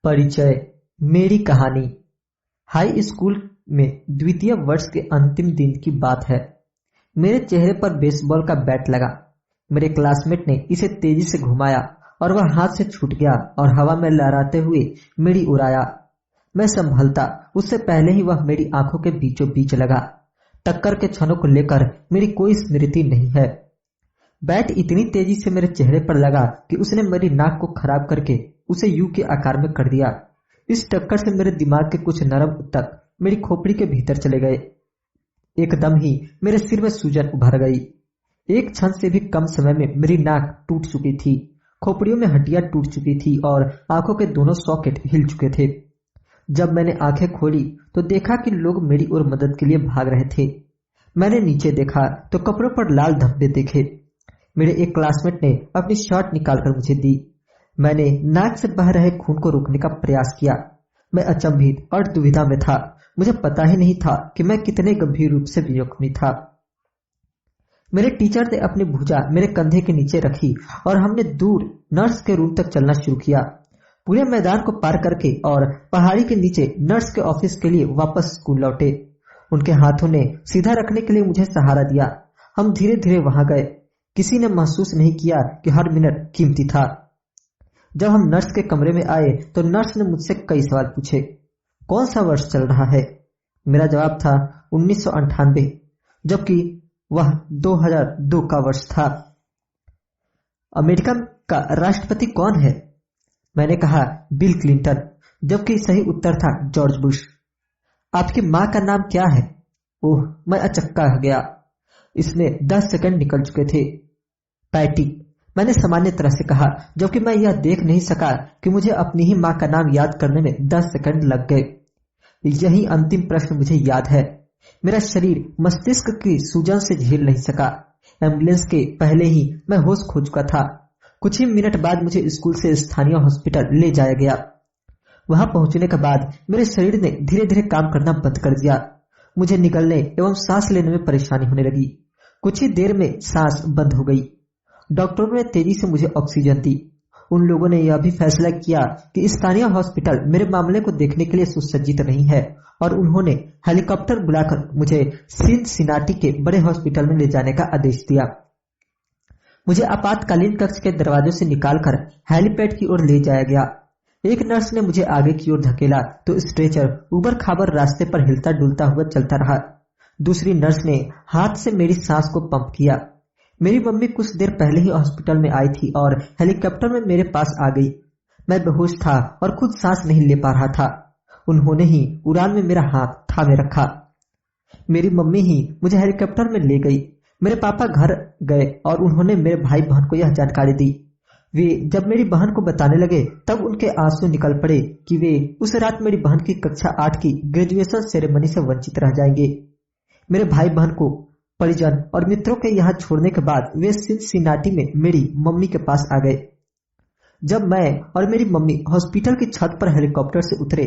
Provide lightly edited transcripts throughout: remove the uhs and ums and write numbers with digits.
परिचय। मेरी कहानी। हाई स्कूल में द्वितीय वर्ष के अंतिम दिन की बात है। मेरे चेहरे पर बेसबॉल का बैट लगा। मेरे क्लासमेट ने इसे तेजी से घुमाया और वह हाथ से छूट गया और हवा में लहराते हुए मेरी उड़ाया। मैं संभलता उससे पहले ही वह मेरी आंखों के बीचों बीच लगा। टक्कर के क्षणों को लेकर मेरी कोई स्मृति नहीं है। बैट इतनी तेजी से मेरे चेहरे पर लगा कि उसने मेरी नाक को खराब करके उसे यू के आकार में कर दिया। इस टक्कर से मेरे दिमाग के कुछ नरम ऊतक मेरी खोपड़ी के भीतर चले गए। एकदम ही मेरे सिर में सूजन उभर गई। एक क्षण से भी कम समय में मेरी नाक टूट चुकी थी, खोपड़ियों में हड्डियां टूट चुकी थी और आंखों के दोनों सॉकेट हिल चुके थे। जब मैंने आंखें खोली तो देखा कि लोग मेरी ओर मदद के लिए भाग रहे थे। मैंने नीचे देखा तो कपड़ों पर लाल धब्बे देखे। मेरे एक क्लासमेट ने अपनी शर्ट निकालकर मुझे दी। मैंने नाक से बह रहे खून को रोकने का प्रयास किया। मैं अचंभित और दुविधा में था। मुझे पता ही नहीं था कि मैं कितने गंभीर रूप से जख्मी था। मेरे टीचर ने अपनी भुजा मेरे कंधे के नीचे रखी और हमने दूर नर्स के रूम तक चलना शुरू किया। पूरे मैदान को पार करके और पहाड़ी के नीचे नर्स के ऑफिस के लिए वापस स्कूल लौटे। उनके हाथों ने सीधा रखने के लिए मुझे सहारा दिया। हम धीरे धीरे वहां गए। किसी ने महसूस नहीं किया कि हर मिनट कीमती था। जब हम नर्स के कमरे में आए तो नर्स ने मुझसे कई सवाल पूछे। कौन सा वर्ष चल रहा है? मेरा जवाब था 1998, जबकि वह 2002 का वर्ष था। अमेरिका का राष्ट्रपति कौन है? मैंने कहा बिल क्लिंटन, जबकि सही उत्तर था जॉर्ज बुश। आपकी मां का नाम क्या है? ओह, मैं अचक्का गया। इसमें 10 सेकंड निकल चुके थे। पैटी, मैंने सामान्य तरह से कहा, जबकि मैं यह देख नहीं सका कि मुझे अपनी ही मां का नाम याद करने में 10 सेकंड लग गए। यही अंतिम प्रश्न मुझे याद है। मेरा शरीर मस्तिष्क की सूजन से झेल नहीं सका। एम्बुलेंस के पहले ही मैं होश खो चुका था। कुछ ही मिनट बाद मुझे स्कूल से स्थानीय हॉस्पिटल ले जाया गया। वहां पहुंचने के बाद मेरे शरीर ने धीरे धीरे काम करना बंद कर दिया। मुझे निकलने एवं सांस लेने में परेशानी होने लगी। कुछ ही देर में सांस बंद हो गई। डॉक्टरों ने तेजी से मुझे ऑक्सीजन दी। उन लोगों ने यह भी फैसला किया कि स्थानीय हॉस्पिटल मेरे मामले को देखने के लिए सुसज्जित नहीं है और उन्होंने हेलीकॉप्टर बुलाकर मुझे सिनसिनाटी के बड़े हॉस्पिटल में ले जाने का आदेश दिया। मुझे आपातकालीन कक्ष के दरवाजों से निकालकर हेलीपैड की ओर ले जाया गया। एक नर्स ने मुझे आगे की ओर धकेला तो स्ट्रेचर ऊबर खाबर रास्ते पर हिलता डुलता हुआ चलता रहा। दूसरी नर्स ने हाथ से मेरी सांस को पंप किया। मेरी मम्मी कुछ देर पहले ही हॉस्पिटल में आई थी और हेलीकॉप्टर में मेरे पास आ गई। मैं बेहोश था और खुद सांस नहीं ले पा रहा था। उन्होंने ही उड़ान में मेरा हाथ थामे रखा। मेरी मम्मी ही मुझे हेलीकॉप्टर में ले गई। मेरे पापा घर गए और उन्होंने मेरे भाई बहन को यह जानकारी दी। वे जब मेरी बहन को बताने लगे तब उनके आंसू निकल पड़े कि वे उस रात मेरी बहन की कक्षा 8 की ग्रेजुएशन सेरेमनी से वंचित रह जाएंगे। मेरे भाई बहन को परिजन और मित्रों के यहाँ छोड़ने के बाद वे सिनसिनाटी में मेरी मम्मी के पास आ गए। जब मैं और मेरी मम्मी हॉस्पिटल की छत पर हेलीकॉप्टर से उतरे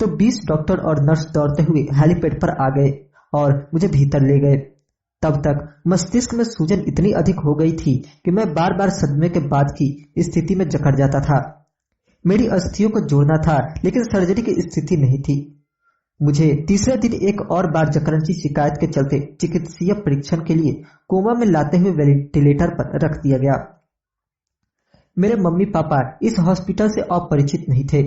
तो 20 डॉक्टर और नर्स दौड़ते हुए हेलीपैड पर आ गए और मुझे भीतर ले गए। तब तक मस्तिष्क में सूजन इतनी अधिक हो गई थी कि मैं बार बार सदमे के बाद की स्थिति में जकड़ जाता था। मेरी अस्थियों को जोड़ना था लेकिन सर्जरी की स्थिति नहीं थी। मुझे तीसरे दिन एक और बार जकड़न की शिकायत के चलते चिकित्सीय परीक्षण के लिए कोमा में लाते हुए वेंटिलेटर पर रख दिया गया। मेरे मम्मी पापा इस हॉस्पिटल से अपरिचित नहीं थे।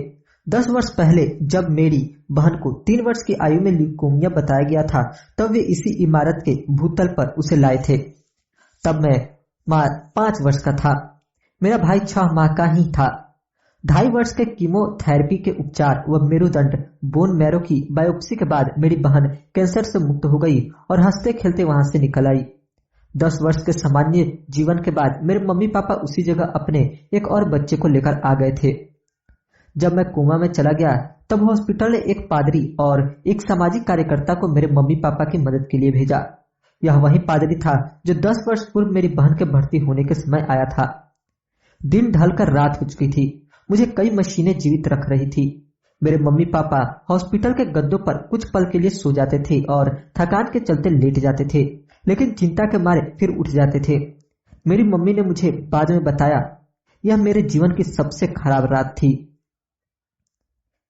10 वर्ष पहले जब मेरी बहन को 3 वर्ष की आयु में ल्यूकोमिया बताया गया था तब वे इसी इमारत के भूतल पर उसे लाए थे। तब मैं 5 वर्ष का था। मेरा भाई 6 माह का ही था। 2.5 वर्ष के कीमोथेरेपी के उपचार व मेरुदंड बोन मैरो की बायोप्सी के बाद मेरी बहन कैंसर से मुक्त हो गई और हंसते खेलते वहां से निकल आई। 10 वर्ष के सामान्य जीवन के बाद मेरे मम्मी पापा उसी जगह अपने एक और बच्चे को लेकर आ गए थे। जब मैं कोमा में चला गया तब हॉस्पिटल ने एक पादरी और एक सामाजिक कार्यकर्ता को मेरे मम्मी पापा की मदद के लिए भेजा। यह वही पादरी था जो 10 वर्ष पूर्व मेरी बहन के भर्ती होने के समय आया था। दिन ढलकर रात हो चुकी थी। मुझे कई मशीनें जीवित रख रही थी। मेरे मम्मी पापा हॉस्पिटल के गद्दों पर कुछ पल के लिए सो जाते थे और थकान के चलते लेट जाते थे, लेकिन चिंता के मारे फिर उठ जाते थे। मेरी मम्मी ने मुझे बाद में बताया, यह मेरे जीवन की सबसे खराब रात थी।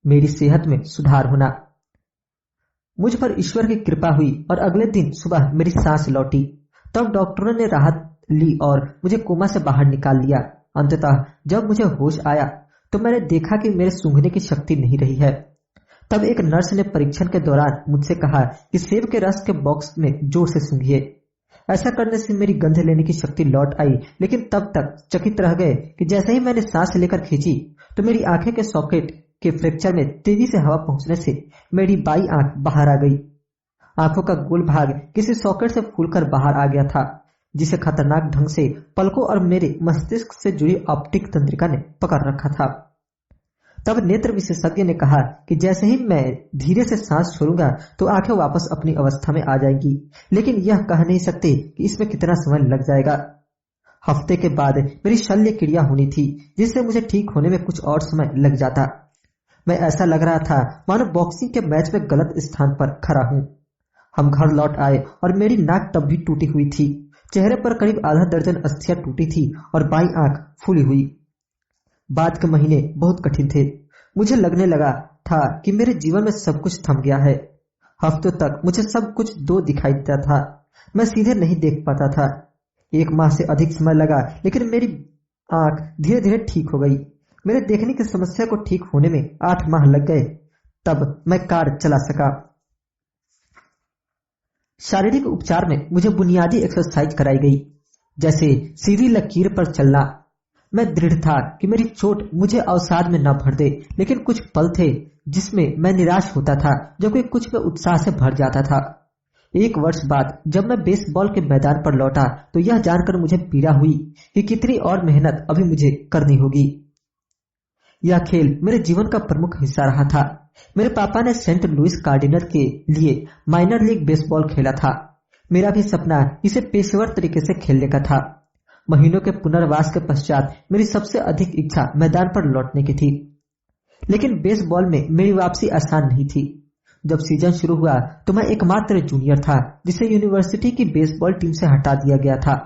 मेरी सेहत में सुधार होना। मुझ पर ईश्वर की कृपा हुई और अगले दिन सुबह मेरी सांस लौटी। तब डॉक्टरों ने राहत ली और मुझे कोमा से बाहर निकाल लिया। अंततः जब मुझे होश आया तो मैंने देखा कि मेरे सूंघने की शक्ति नहीं रही है। तब एक नर्स ने परीक्षण के दौरान मुझसे कहा कि सेब के रस के बॉक्स में जोर से सूंघिए। ऐसा करने से मेरी गंध लेने की शक्ति लौट आई, लेकिन तब तक चकित रह गए कि जैसे ही मैंने सांस लेकर खींची तो मेरी आंखें के सॉकेट के फ्रैक्चर में तेजी से हवा पहुंचने से मेरी बाई आंख बाहर आ गई। आंखों का गोल भाग किसी सॉकेट से फूलकर बाहर आ गया था, जिसे खतरनाक ढंग से पलकों और मेरे मस्तिष्क से जुड़ी ऑप्टिक तंत्रिका ने पकड़ रखा था। तब नेत्र विशेषज्ञ ने कहा कि जैसे ही मैं धीरे से सांस छोड़ूंगा तो आंखें वापस अपनी अवस्था में आ जाएंगी, लेकिन यह कह नहीं सकते कि इसमें कितना समय लग जाएगा। हफ्ते के बाद मेरी शल्य क्रिया होनी थी, जिससे मुझे ठीक होने में कुछ और समय लग जाता। मैं ऐसा लग रहा था मानो बॉक्सिंग के मैच में गलत स्थान पर खड़ा हूं। हम घर लौट आए और मेरी नाक तब भी टूटी हुई थी। चेहरे पर करीब आधा दर्जन अस्थियां टूटी थी और बाई आंख फूली हुई। बाद के महीने बहुत कठिन थे। मुझे लगने लगा था कि मेरे जीवन में सब कुछ थम गया है। हफ्तों तक मुझे सब कुछ दो दिखाई देता था। मैं सीधे नहीं देख पाता था। 1 माह से अधिक समय लगा, लेकिन मेरी आंख धीरे धीरे ठीक हो गई। मेरे देखने की समस्या को ठीक होने में 8 माह लग गए। तब मैं कार चला सका। शारीरिक उपचार में मुझे बुनियादी एक्सरसाइज कराई गई, जैसे सीधी लकीर पर चलना। मैं दृढ़ था कि मेरी चोट मुझे अवसाद में न भर दे, लेकिन कुछ पल थे जिसमें मैं निराश होता था, जबकि कुछ में उत्साह से भर जाता था। 1 वर्ष बाद जब मैं बेसबॉल के मैदान पर लौटा तो यह जानकर मुझे पीड़ा हुई कि कितनी और मेहनत अभी मुझे करनी होगी। यह खेल मेरे जीवन का प्रमुख हिस्सा रहा था। मेरे पापा ने सेंट लुइस कार्डिनल के लिए माइनर लीग बेसबॉल खेला था। मेरा भी सपना इसे पेशेवर तरीके से खेलने का था। महीनों के पुनर्वास के पश्चात मेरी सबसे अधिक इच्छा मैदान पर लौटने की थी, लेकिन बेसबॉल में मेरी वापसी आसान नहीं थी। जब सीजन शुरू हुआ तो मैं एकमात्र जूनियर था जिसे यूनिवर्सिटी की बेसबॉल टीम से हटा दिया गया था।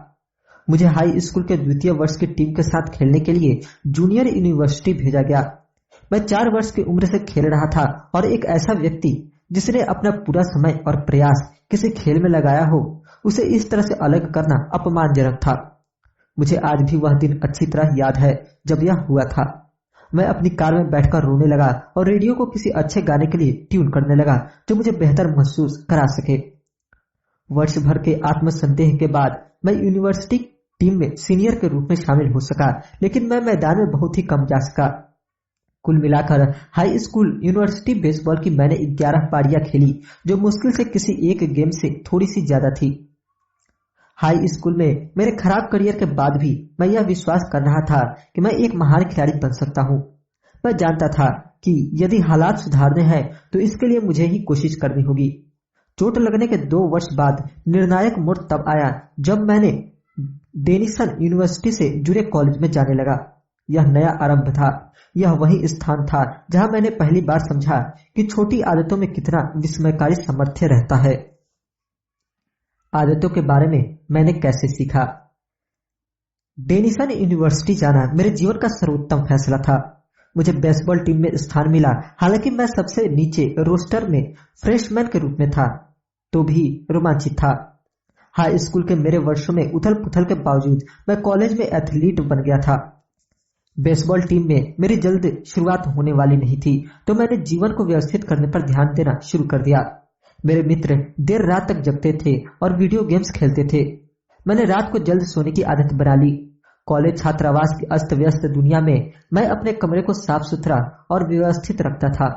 मुझे हाई स्कूल के द्वितीय वर्ष की टीम के साथ खेलने के लिए जूनियर यूनिवर्सिटी भेजा गया। मैं 4 वर्ष की उम्र से खेल रहा था और एक ऐसा व्यक्ति जिसने अपना पूरा समय और प्रयास किसी खेल में लगाया हो, उसे इस तरह से अलग करना अपमानजनक था। मुझे आज भी वह दिन अच्छी तरह याद है जब यह हुआ था। मैं अपनी कार में बैठकर रोने लगा और रेडियो को किसी अच्छे गाने के लिए ट्यून करने लगा जो मुझे बेहतर महसूस करा सके। वर्ष भर के आत्मसंदेह के बाद मैं यूनिवर्सिटी टीम में सीनियर के रूप में शामिल हो सका, लेकिन मैं मैदान में बहुत ही कम जा सका। कुल मिलाकर हाई स्कूल यूनिवर्सिटी बेसबॉल की मैंने 11 पारियां खेली, जो मुश्किल से किसी एक गेम से थोड़ी सी ज्यादा थी। हाई स्कूल में मेरे खराब करियर के बाद भी मैं यह विश्वास कर रहा था कि मैं एक महान खिलाड़ी बन सकता हूं। मैं जानता था कि यदि हालात सुधारने हैं तो इसके लिए मुझे ही कोशिश करनी होगी। चोट लगने के 2 वर्ष बाद निर्णायक मोड़ तब आया जब मैंने डेनिसन यूनिवर्सिटी से जुड़े कॉलेज में जाने लगा। यह नया आरंभ था। यह वही स्थान था जहां मैंने पहली बार समझा कि छोटी आदतों में कितना विस्मयकारी सामर्थ्य रहता है। आदतों के बारे में मैंने कैसे सीखा। डेनिसन यूनिवर्सिटी जाना मेरे जीवन का सर्वोत्तम फैसला था। मुझे बेसबॉल टीम में स्थान मिला, हालांकि मैं सबसे नीचे रोस्टर में फ्रेशमैन के रूप में था, तो भी रोमांचित था। हाई स्कूल के मेरे वर्षों में उथल पुथल के बावजूद मैं कॉलेज में एथलीट बन गया था। बेसबॉल टीम में मेरी जल्द शुरुआत होने वाली नहीं थी, तो मैंने जीवन को व्यवस्थित करने पर ध्यान देना शुरू कर दिया। मेरे मित्र देर रात तक जगते थे और वीडियो गेम्स खेलते थे। मैंने रात को जल्द सोने की आदत बना ली। कॉलेज छात्रावास की अस्त व्यस्त दुनिया में मैं अपने कमरे को साफ सुथरा और व्यवस्थित रखता था।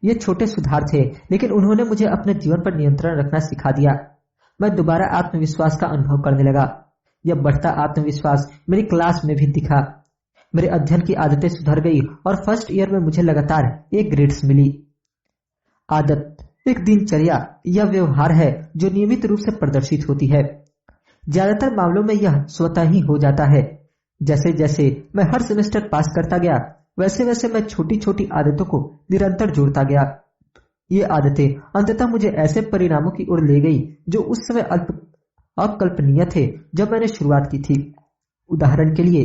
ये छोटे सुधार थे, लेकिन उन्होंने मुझे अपने जीवन पर नियंत्रण रखना सिखा दिया। मैं दोबारा आत्मविश्वास का अनुभव करने लगा। यह बढ़ता आत्मविश्वास मेरी क्लास में भी दिखा। मेरे अध्ययन की आदतें सुधर गई और फर्स्ट ईयर में मुझे लगातार A ग्रेड्स मिली। आदत एक दिनचर्या या व्यवहार है जो नियमित रूप से प्रदर्शित होती है। ज्यादातर मामलों में यह स्वतः ही हो जाता है। जैसे जैसे मैं हर सेमेस्टर पास करता गया, वैसे वैसे मैं छोटी छोटी आदतों को निरंतर जोड़ता गया। ये आदतें अंततः मुझे ऐसे परिणामों की ओर ले गई जो उस समय अकल्पनीय थे जब मैंने शुरुआत की थी। उदाहरण के लिए,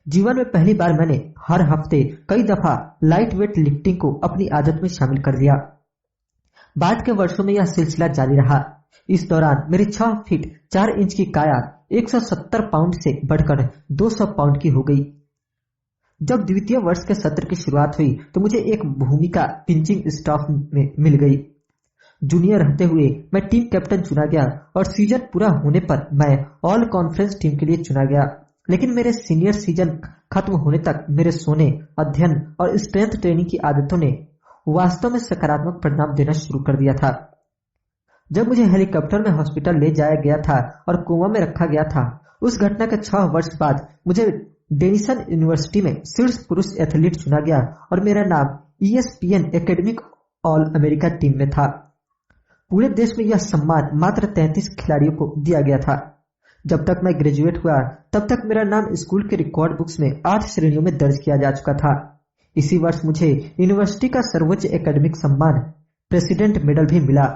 जीवन में पहली बार मैंने हर हफ्ते कई दफा लाइट वेट लिफ्टिंग को अपनी आदत में शामिल कर दिया। बाद के वर्षों में यह सिलसिला जारी रहा। इस दौरान मेरी 6 फीट 4 इंच की काया 170 पाउंड से बढ़कर 200 पाउंड की हो गई। जब द्वितीय वर्ष के सत्र की शुरुआत हुई तो मुझे एक भूमिका पिंचिंग स्टाफ में मिल गई। जूनियर रहते हुए मैं टीम कैप्टन चुना गया और सीजन पूरा होने पर मैं ऑल कॉन्फ्रेंस टीम के लिए चुना गया। लेकिन मेरे सीनियर सीजन खत्म होने तक मेरे सोने, अध्ययन और स्ट्रेंथ ट्रेनिंग की आदतों ने वास्तव में सकारात्मक परिणाम देना शुरू कर दिया था। जब मुझे हेलीकॉप्टर में हॉस्पिटल ले जाया गया था और कोमा में रखा गया था, उस घटना के 6 वर्ष बाद मुझे डेनिसन यूनिवर्सिटी में शीर्ष पुरुष एथलीट चुना गया और मेरा नाम ESPN academic all America team में था। पूरे देश में यह सम्मान मात्र 33 खिलाड़ियों को दिया गया था। जब तक मैं ग्रेजुएट हुआ तब तक मेरा नाम स्कूल के रिकॉर्ड बुक्स में 8 श्रेणियों में दर्ज किया जा चुका था। इसी वर्ष मुझे यूनिवर्सिटी का सर्वोच्च एकेडमिक सम्मान प्रेसिडेंट मेडल भी मिला।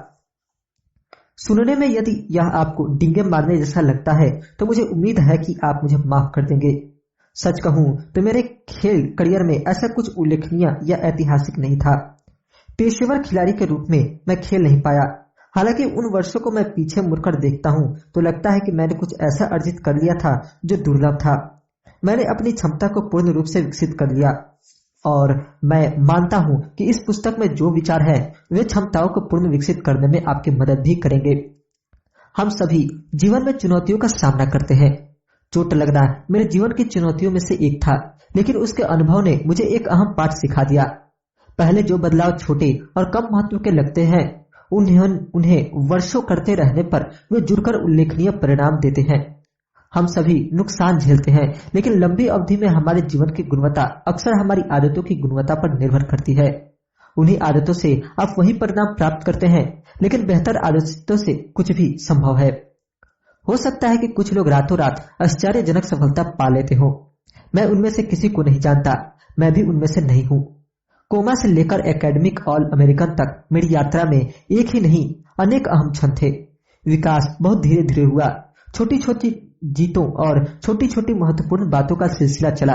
सुनने में यदि यह आपको डिंगे मारने जैसा लगता है तो मुझे उम्मीद है कि आप मुझे माफ कर देंगे। सच कहूं तो मेरे खेल करियर में ऐसा कुछ उल्लेखनीय या ऐतिहासिक नहीं था। पेशेवर खिलाड़ी के रूप में मैं खेल नहीं पाया। हालांकि उन वर्षों को मैं पीछे मुड़कर देखता हूं तो लगता है कि मैंने कुछ ऐसा अर्जित कर लिया था जो दुर्लभ था। मैंने अपनी क्षमता को पूर्ण रूप से विकसित कर लिया और मैं मानता हूं कि इस पुस्तक में जो विचार है वे क्षमताओं को पूर्ण विकसित करने में आपकी मदद भी करेंगे। हम सभी जीवन में चुनौतियों का सामना करते हैं। चोट लगना मेरे जीवन की चुनौतियों में से एक था, लेकिन उसके अनुभव ने मुझे एक अहम पाठ सिखा दिया। पहले जो बदलाव छोटे और कम महत्व के लगते हैं उन्हें वर्षों करते रहने पर वे जुड़कर उल्लेखनीय परिणाम देते हैं। हम सभी नुकसान झेलते हैं, लेकिन लंबी अवधि में हमारे जीवन की गुणवत्ता अक्सर हमारी आदतों की गुणवत्ता पर निर्भर करती है। उन्हीं आदतों से आप वही परिणाम प्राप्त करते हैं, लेकिन बेहतर आदतों से कुछ भी संभव है। हो सकता है कि कुछ लोग रातों रात आश्चर्यजनक सफलता पा लेते हो। मैं उनमें से किसी को नहीं जानता, मैं भी उनमें से नहीं हूं। कोमा से लेकर एकेडमिक ऑल अमेरिकन तक मेरी यात्रा में एक ही नहीं अनेक अहम क्षण थे। विकास बहुत धीरे धीरे हुआ। छोटी छोटी जीतों और छोटी छोटी महत्वपूर्ण बातों का सिलसिला चला।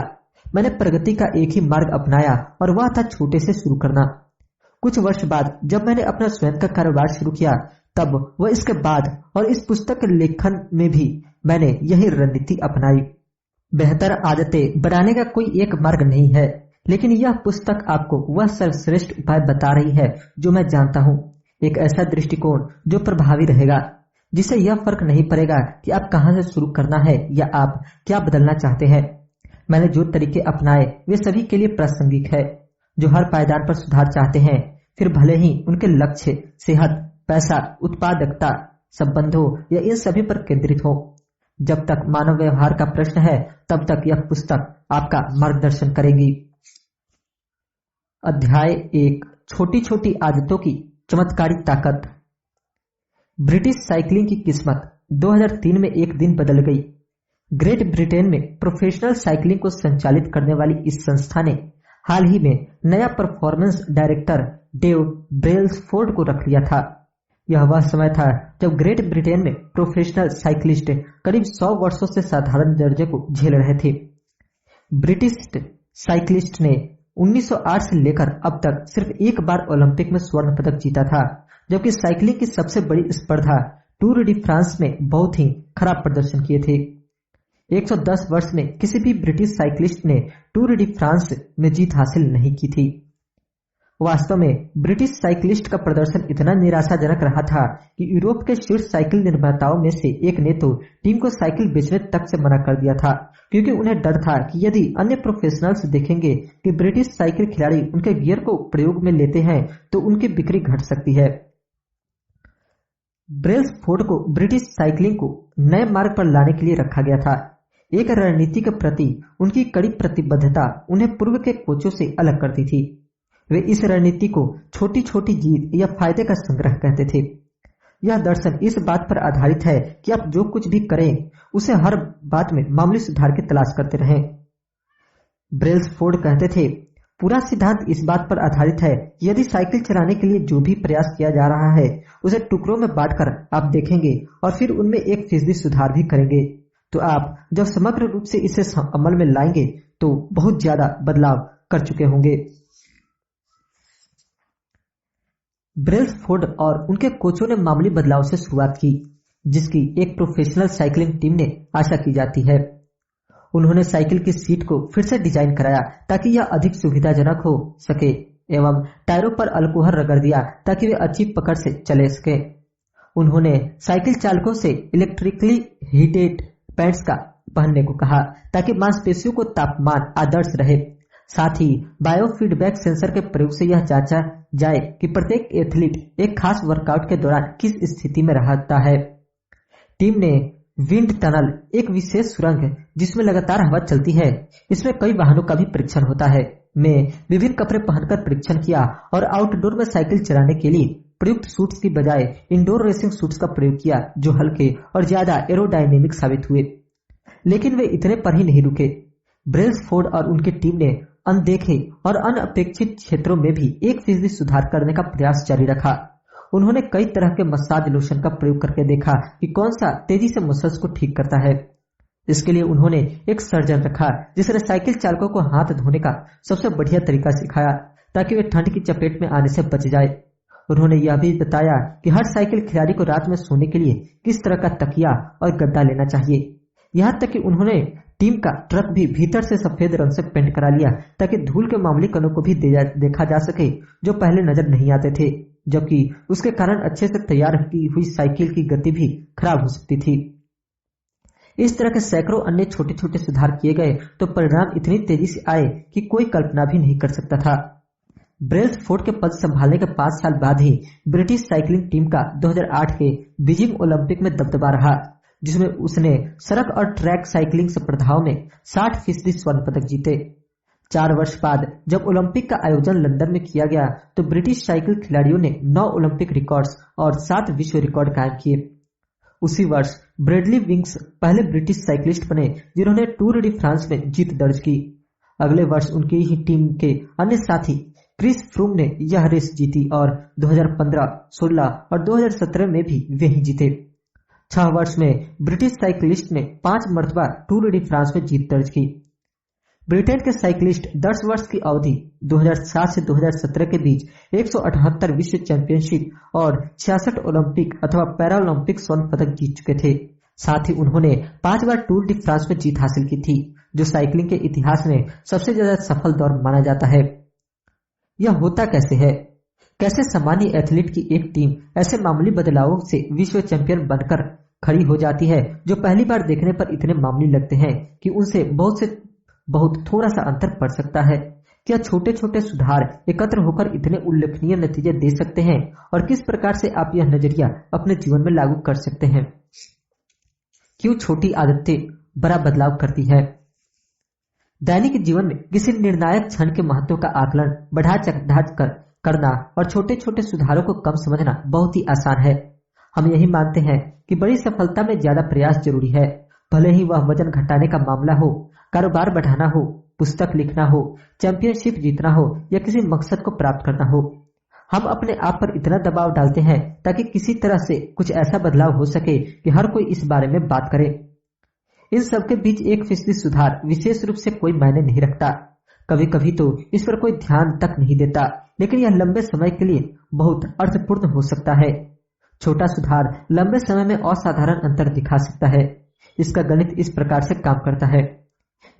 मैंने प्रगति का एक ही मार्ग अपनाया और वह था छोटे से शुरू करना। कुछ वर्ष बाद जब मैंने अपना स्वयं का कारोबार शुरू किया तब वह इसके बाद और इस पुस्तक के लेखन में भी मैंने यही रणनीति अपनाई। बेहतर आदतें बनाने का कोई एक मार्ग नहीं है, लेकिन यह पुस्तक आपको वह सर्वश्रेष्ठ उपाय बता रही है जो मैं जानता हूं। एक ऐसा दृष्टिकोण जो प्रभावी रहेगा, जिसे यह फर्क नहीं पड़ेगा कि आप कहां से शुरू करना है या आप क्या बदलना चाहते हैं। मैंने जो तरीके अपनाए वे सभी के लिए प्रासंगिक है। जो हर पायदान पर सुधार चाहते हैं, फिर भले ही उनके लक्ष्य सेहत, पैसा, उत्पादकता, संबंधों या इन सभी पर केंद्रित हो। जब तक मानव व्यवहार का प्रश्न है तब तक यह पुस्तक आपका मार्गदर्शन करेगी। अध्याय 1, छोटी छोटी आदतों की चमत्कारी ताकत। ब्रिटिश साइकिलिंग की किस्मत 2003 में एक दिन बदल गई। ग्रेट ब्रिटेन में प्रोफेशनल साइकिलिंग को संचालित करने वाली इस संस्था ने हाल ही में नया परफॉर्मेंस डायरेक्टर डेव ब्रेल्सफोर्ड को रख लिया था। यह वह समय था जब ग्रेट ब्रिटेन में प्रोफेशनल साइकिलिस्ट करीब 100 वर्षों से साधारण दर्जे को झेल रहे थे। ब्रिटिश साइकिलिस्ट ने 1908 से लेकर अब तक सिर्फ एक बार ओलंपिक में स्वर्ण पदक जीता था, जबकि साइकिलिंग की सबसे बड़ी स्पर्धा टूर डी फ्रांस में बहुत ही खराब प्रदर्शन किए थे। 110 वर्ष में किसी भी ब्रिटिश साइकिलिस्ट ने टूर डी फ्रांस में जीत हासिल नहीं की थी। वास्तव में ब्रिटिश साइकिलिस्ट का प्रदर्शन इतना निराशाजनक रहा था कि यूरोप के शीर्ष साइकिल निर्माताओं में से एक ने तो टीम को साइकिल बेचने तक से मना कर दिया था, क्योंकि उन्हें डर था कि यदि अन्य प्रोफेशनल्स देखेंगे कि ब्रिटिश साइकिल खिलाड़ी उनके गियर को प्रयोग में लेते हैं तो उनकी बिक्री घट सकती है। ब्रेल्सफोर्ड को ब्रिटिश साइकिलिंग को नए मार्ग पर लाने के लिए रखा गया था। एक रणनीति के प्रति उनकी कड़ी प्रतिबद्धता उन्हें पूर्व के कोचों से अलग करती थी। वे इस रणनीति को छोटी छोटी जीत या फायदे का संग्रह कहते थे। यह दर्शन इस बात पर आधारित है कि आप जो कुछ भी करें उसे हर बात में मामूली सुधार की तलाश करते रहें। ब्रेल्सफोर्ड कहते थे, पूरा सिद्धांत इस बात पर आधारित है कि यदि साइकिल चलाने के लिए जो भी प्रयास किया जा रहा है उसे टुकड़ों में बांटकर आप देखेंगे और फिर उनमें 1% सुधार भी करेंगे तो आप जब समग्र रूप से इसे अमल में लाएंगे तो बहुत ज्यादा बदलाव कर चुके होंगे। ब्रेल्सफोर्ड और उनके कोचों ने मामूली बदलाव से शुरुआत की, जिसकी एक प्रोफेशनल साइकिलिंग टीम ने आशा की जाती है। उन्होंने साइकिल की सीट को फिर से डिजाइन कराया ताकि यह अधिक सुविधाजनक हो सके एवं टायरों पर अल्कोहल रगड़ दिया ताकि वे अच्छी पकड़ से चले सके। उन्होंने साइकिल चालकों से इलेक्ट्रिकली हीटेड पैंट्स का पहनने को कहा ताकि मांसपेशियों को तापमान आदर्श रहे। साथ ही बायोफीडबैक सेंसर के प्रयोग से यह जांचा जाए कि प्रत्येक एथलीट एक खास वर्कआउट के दौरान किस स्थिति में रहता है। टीम ने विंड टनल, एक विशेष सुरंग जिसमें लगातार हवा चलती है, इसमें कई वाहनों का भी परीक्षण होता है, में विभिन्न कपड़े पहनकर परीक्षण किया और आउटडोर में साइकिल चलाने के लिए प्रयुक्त सूट्स की बजाय इंडोर रेसिंग सूट्स का प्रयोग किया जो हल्के और ज्यादा एरोडायनेमिक साबित हुए। लेकिन वे इतने पर ही नहीं रुके। ब्रेल्सफोर्ड और उनकी टीम ने अनदेखे और अनअपेक्षित क्षेत्रों में भी 1% सुधार करने का प्रयास जारी रखा। उन्होंने कई तरह के मसाज लोशन का प्रयोग करके देखा कि कौन सा तेजी से मसल्स को ठीक करता है। इसके लिए उन्होंने एक सर्जन रखा जिसने साइकिल चालकों को हाथ धोने का सबसे बढ़िया तरीका सिखाया ताकि वे ठंड की चपेट में आने से बच जाए। उन्होंने यह भी बताया कि हर साइकिल खिलाड़ी को रात में सोने के लिए किस तरह का तकिया और गद्दा लेना चाहिए। यहाँ तक कि उन्होंने टीम का ट्रक भी भीतर से सफेद रंग से पेंट करा लिया ताकि धूल के मामूली कणों को भी देखा जा सके जो पहले नजर नहीं आते थे, जबकि उसके कारण अच्छे से तैयार की हुई साइकिल की गति भी खराब हो सकती थी। इस तरह के सैकड़ों अन्य छोटे छोटे सुधार किए गए तो परिणाम इतनी तेजी से आए कि कोई कल्पना भी नहीं कर सकता था। ब्रेल्सफोर्ड के पद संभालने के 5 साल बाद ही ब्रिटिश साइकिलिंग टीम का 2008 के बीजिंग ओलंपिक में दबदबा रहा, जिसमें उसने सड़क और ट्रैक साइकिलिंग स्पर्धाओं में 60% स्वर्ण पदक जीते। 4 वर्ष बाद जब ओलंपिक का आयोजन लंदन में किया गया तो ब्रिटिश साइकिल खिलाड़ियों ने 9 ओलंपिक रिकॉर्ड्स और 7 विश्व रिकॉर्ड कायम किए। उसी वर्ष ब्रैडली विंक्स पहले ब्रिटिश साइकिलिस्ट बने जिन्होंने टूर डी फ्रांस में जीत दर्ज की। अगले वर्ष उनकी ही टीम के अन्य साथी क्रिस फ्रूम ने यह रेस जीती और 2015, 16 और 2017 में भी वे ही जीते। 6 वर्ष में ब्रिटिश साइकिलिस्ट ने 5 मर्तबा टूर डी फ्रांस में जीत दर्ज की। ब्रिटेन के साइकिलिस्ट 10 वर्ष की अवधि 2007 से 2017 के बीच 178 विश्व चैंपियनशिप और 66 ओलंपिक अथवा पैरालंपिक स्वर्ण पदक जीत चुके थे। साथ ही उन्होंने 5 बार टूर डी फ्रांस में जीत हासिल की थी, जो साइकिलिंग के इतिहास में सबसे ज्यादा सफल दौर माना जाता है। यह होता कैसे है? कैसे सामान्य एथलीट की एक टीम ऐसे मामूली बदलावों से विश्व चैंपियन बनकर खड़ी हो जाती है जो पहली बार देखने पर इतने मामूली लगते हैं कि उनसे बहुत थोड़ा सा अंतर पड़ सकता है। क्या छोटे छोटे सुधार एकत्र होकर इतने उल्लेखनीय नतीजे दे सकते हैं और किस प्रकार से आप यह नजरिया अपने जीवन में लागू कर सकते हैं? क्यों छोटी आदतें बड़ा बदलाव करती है? दैनिक जीवन में किसी निर्णायक क्षण के महत्व का आकलन बढ़ा चढ़ा कर करना और छोटे छोटे सुधारों को कम समझना बहुत ही आसान है। हम यही मानते हैं कि बड़ी सफलता में ज्यादा प्रयास जरूरी है, भले ही वह वजन घटाने का मामला हो, कारोबार बढ़ाना हो, पुस्तक लिखना हो, चैंपियनशिप जीतना हो या किसी मकसद को प्राप्त करना हो। हम अपने आप पर इतना दबाव डालते हैं ताकि किसी तरह से कुछ ऐसा बदलाव हो सके कि हर कोई इस बारे में बात करे। इन सबके बीच 1% सुधार विशेष रूप से कोई मायने नहीं रखता। कभी कभी तो इस पर कोई ध्यान तक नहीं देता, लेकिन यह लंबे समय के लिए बहुत अर्थपूर्ण हो सकता है। छोटा सुधार लंबे समय में असाधारण अंतर दिखा सकता है। इसका गणित इस प्रकार से काम करता है।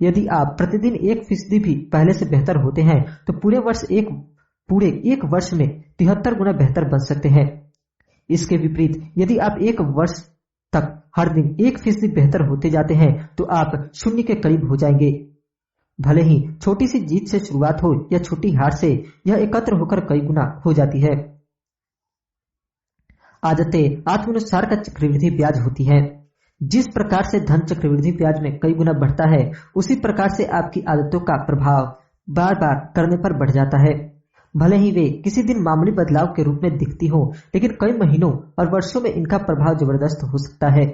यदि आप प्रतिदिन 1% भी पहले से बेहतर होते हैं तो पूरे एक वर्ष में 73 गुना बेहतर बन सकते हैं। इसके विपरीत यदि आप 1 वर्ष तक हर दिन 1% बेहतर होते जाते हैं तो आप 0 के करीब हो जाएंगे। भले ही छोटी सी जीत से शुरुआत हो या छोटी हार से, यह एकत्र होकर कई गुना हो जाती है। आदतें आत्मानुसार का चक्रवृद्धि ब्याज होती है। जिस प्रकार से धन चक्रवृद्धि ब्याज में कई गुना बढ़ता है, उसी प्रकार से आपकी आदतों का प्रभाव बार बार करने पर बढ़ जाता है। भले ही वे किसी दिन मामूली बदलाव के रूप में दिखती हो, लेकिन कई महीनों और वर्षों में इनका प्रभाव जबरदस्त हो सकता है।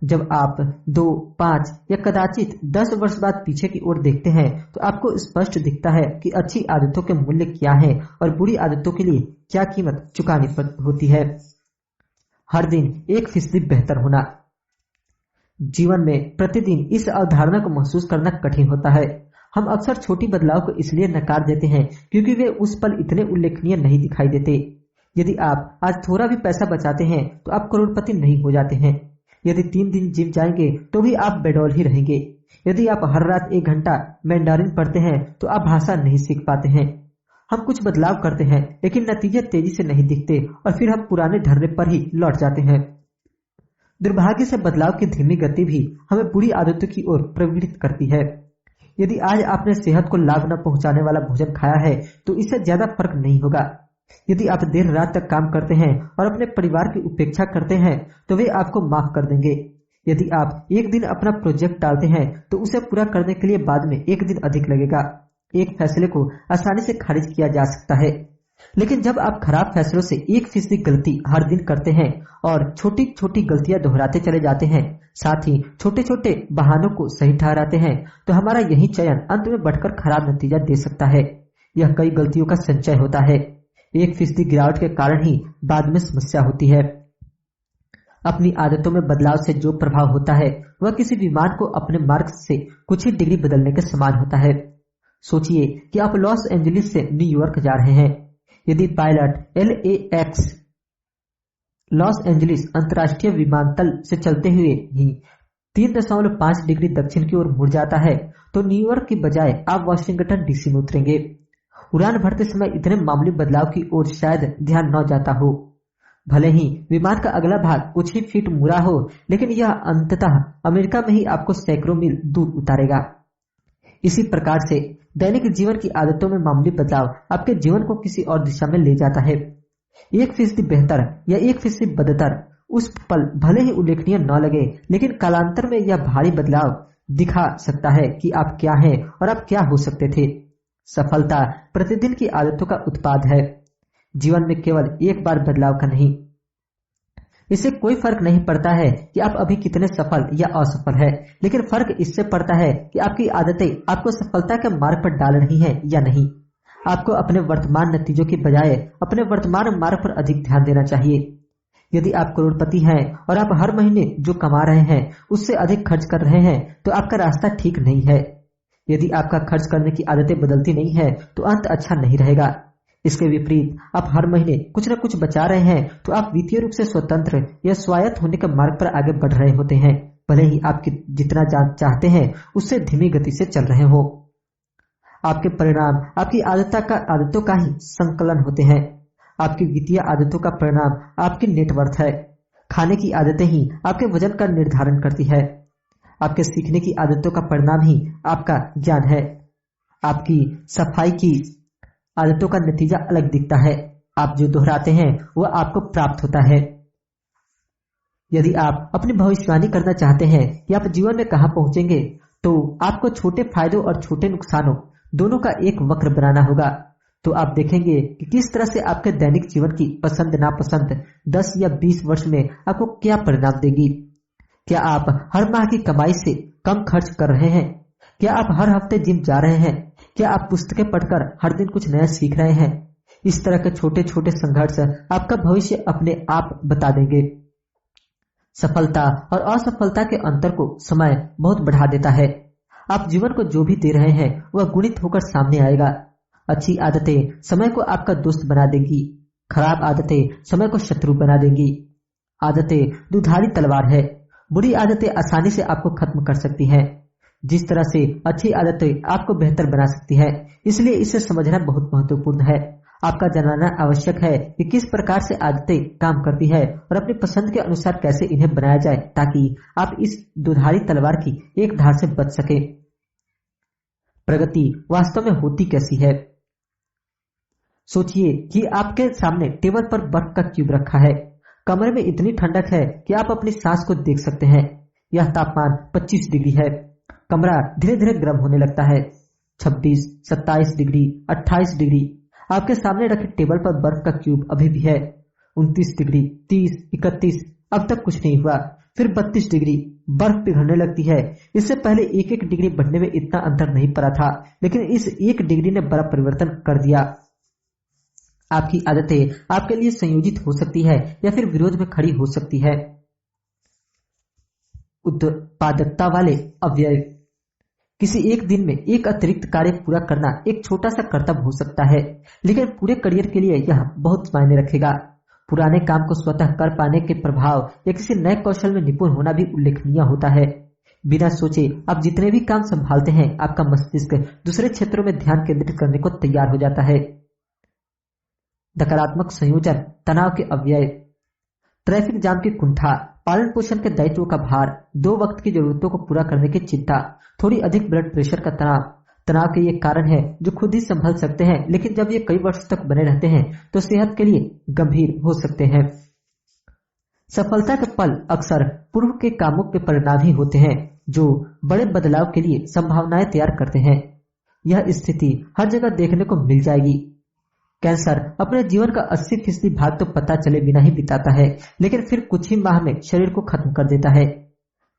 जब आप 2, 5 या कदाचित 10 वर्ष बाद पीछे की ओर देखते हैं तो आपको स्पष्ट दिखता है कि अच्छी आदतों के मूल्य क्या हैं और बुरी आदतों के लिए क्या कीमत चुकानी होती है। हर दिन 1% बेहतर होना। जीवन में प्रतिदिन इस अवधारणा को महसूस करना कठिन होता है। हम अक्सर छोटी बदलाव को इसलिए नकार देते हैं क्योंकि वे उस पल इतने उल्लेखनीय नहीं दिखाई देते। यदि आप आज थोड़ा भी पैसा बचाते हैं तो आप करोड़पति नहीं हो जाते हैं। यदि 3 दिन जिम जाएंगे तो भी आप बेडौल ही रहेंगे। यदि आप हर रात 1 घंटा मैंडारिन पढ़ते हैं तो आप भाषा नहीं सीख पाते हैं। हम कुछ बदलाव करते हैं लेकिन नतीजे तेजी से नहीं दिखते और फिर हम पुराने ढर्रे पर ही लौट जाते हैं। दुर्भाग्य से बदलाव की धीमी गति भी हमें बुरी आदतों की ओर प्रवृत्त करती है। यदि आज आपने सेहत को लाभ न पहुंचाने वाला भोजन खाया है तो इससे ज्यादा फर्क नहीं होगा। यदि आप देर रात तक काम करते हैं और अपने परिवार की उपेक्षा करते हैं तो वे आपको माफ कर देंगे। यदि आप एक दिन अपना प्रोजेक्ट टालते हैं तो उसे पूरा करने के लिए बाद में 1 दिन अधिक लगेगा। एक फैसले को आसानी से खारिज किया जा सकता है, लेकिन जब आप खराब फैसलों से 1% गलती हर दिन करते हैं और छोटी छोटी गलतियां दोहराते चले जाते हैं, साथ ही छोटे छोटे बहानों को सही ठहराते हैं, तो हमारा यही चयन अंत में बढ़कर खराब नतीजा दे सकता है। यह कई गलतियों का संचय होता है। 1% गिरावट के कारण ही बाद में समस्या होती है। अपनी आदतों में बदलाव से जो प्रभाव होता है वह किसी विमान को अपने मार्ग से कुछ ही डिग्री बदलने के समान होता है। सोचिए कि आप लॉस एंजलिस से न्यूयॉर्क जा रहे हैं। यदि पायलट LAX लॉस एंजलिस अंतर्राष्ट्रीय विमानतल से चलते हुए ही 3.5 डिग्री दक्षिण की ओर मुड़ जाता है तो न्यूयॉर्क की बजाय आप वाशिंगटन DC में उतरेंगे। उड़ान भरते समय इतने मामूली बदलाव की ओर शायद ध्यान न जाता हो। भले ही विमान का अगला भाग कुछ ही फीट मुड़ा हो, लेकिन यह अंततः अमेरिका में ही आपको सैकड़ों मील दूर उतारेगा। इसी प्रकार से दैनिक जीवन की आदतों में मामूली बदलाव आपके जीवन को किसी और दिशा में ले जाता है। 1% बेहतर या 1% बदतर उस पल भले ही उल्लेखनीय न लगे, लेकिन कालांतर में यह भारी बदलाव दिखा सकता है कि आप क्या हैं और आप क्या हो सकते थे। सफलता प्रतिदिन की आदतों का उत्पाद है, जीवन में केवल एक बार बदलाव का नहीं। इससे कोई फर्क नहीं पड़ता है कि आप अभी कितने सफल या असफल हैं, लेकिन फर्क इससे पड़ता है कि आपकी आदतें आपको सफलता के मार्ग पर डाल रही हैं या नहीं। आपको अपने वर्तमान नतीजों की बजाय अपने वर्तमान मार्ग पर अधिक ध्यान देना चाहिए। यदि आप करोड़पति हैं और आप हर महीने जो कमा रहे हैं उससे अधिक खर्च कर रहे हैं तो आपका रास्ता ठीक नहीं है। यदि आपका खर्च करने की आदतें बदलती नहीं है तो अंत अच्छा नहीं रहेगा। इसके विपरीत आप हर महीने कुछ न कुछ बचा रहे हैं तो आप वित्तीय रूप से स्वतंत्र या स्वायत्त होने के मार्ग पर आगे बढ़ रहे होते हैं, भले ही आप जितना चाहते हैं उससे धीमी गति से चल रहे हो। आपके परिणाम आपकी आदतों का ही संकलन होते हैं। आपकी वित्तीय आदतों का परिणाम आपकी नेटवर्थ है। खाने की आदतें ही आपके वजन का निर्धारण करती है। आपके सीखने की आदतों का परिणाम ही आपका ज्ञान है। आपकी सफाई की आदतों का नतीजा अलग दिखता है। आप जो दोहराते हैं वह आपको प्राप्त होता है। यदि आप अपनी भविष्यवाणी करना चाहते हैं कि आप जीवन में कहां पहुंचेंगे, तो आपको छोटे फायदों और छोटे नुकसानों दोनों का एक वक्र बनाना होगा। तो आप देखेंगे कि किस तरह से आपके दैनिक जीवन की पसंद नापसंद 10 या 20 वर्ष में आपको क्या परिणाम देगी। क्या आप हर माह की कमाई से कम खर्च कर रहे हैं? क्या आप हर हफ्ते जिम जा रहे हैं? क्या आप पुस्तकें पढ़कर हर दिन कुछ नया सीख रहे हैं? इस तरह के छोटे छोटे संघर्ष आपका भविष्य अपने आप बता देंगे। सफलता और असफलता के अंतर को समय बहुत बढ़ा देता है। आप जीवन को जो भी दे रहे हैं वह गुणित होकर सामने आएगा। अच्छी आदतें समय को आपका दोस्त बना देंगी, खराब आदतें समय को शत्रु बना देंगी। आदतें दुधारी तलवार है, बुरी आदतें आसानी से आपको खत्म कर सकती हैं, जिस तरह से अच्छी आदतें आपको बेहतर बना सकती है। इसलिए इसे समझना बहुत महत्वपूर्ण है। आपका जानना आवश्यक है कि किस प्रकार से आदतें काम करती है और अपनी पसंद के अनुसार कैसे इन्हें बनाया जाए ताकि आप इस दुधारी तलवार की एक धार से बच सके। प्रगति वास्तव में होती कैसी है? सोचिए कि आपके सामने टेबल पर बर्फ का क्यूब रखा है। कमरे में इतनी ठंडक है कि आप अपनी सांस को देख सकते हैं। यह तापमान 25 डिग्री है। कमरा धीरे धीरे गर्म होने लगता है। 26, 27 डिग्री, 28 डिग्री। आपके सामने रखे टेबल पर बर्फ का क्यूब अभी भी है। 29 डिग्री, 30, 31। अब तक कुछ नहीं हुआ। फिर 32 डिग्री। बर्फ पिघलने लगती है। इससे पहले 1-1 डिग्री बढ़ने में इतना अंतर नहीं पड़ा था, लेकिन इस 1 डिग्री ने बड़ा परिवर्तन कर दिया। आपकी आदतें आपके लिए संयोजित हो सकती है या फिर विरोध में खड़ी हो सकती है। उत्पादकता वाले अव्यय। किसी एक दिन में एक अतिरिक्त कार्य पूरा करना एक छोटा सा कर्तव्य हो सकता है, लेकिन पूरे करियर के लिए यह बहुत मायने रखेगा। पुराने काम को स्वतः कर पाने के प्रभाव या किसी नए कौशल में निपुण होना भी उल्लेखनीय होता है। बिना सोचे आप जितने भी काम संभालते हैं, आपका मस्तिष्क दूसरे क्षेत्रों में ध्यान केंद्रित करने को तैयार हो जाता है। नकारात्मक संयोजन, तनाव के अव्यय, ट्रैफिक जाम की कुंठा, पालन पोषण के दायित्वों का भार, 2 वक्त की जरूरतों को पूरा करने की चिंता, थोड़ी अधिक ब्लड प्रेशर का तनाव के ये कारण है जो खुद ही संभल सकते हैं, लेकिन जब ये कई वर्ष तक बने रहते हैं तो सेहत के लिए गंभीर हो सकते हैं। सफलता के पल अक्सर पूर्व के कामों के परिणाम ही होते हैं जो बड़े बदलाव के लिए संभावनाएं तैयार करते हैं। यह स्थिति हर जगह देखने को मिल जाएगी। कैंसर अपने जीवन का 80% भाग तो पता चले बिना ही बिताता है, लेकिन फिर कुछ ही माह में शरीर को खत्म कर देता है।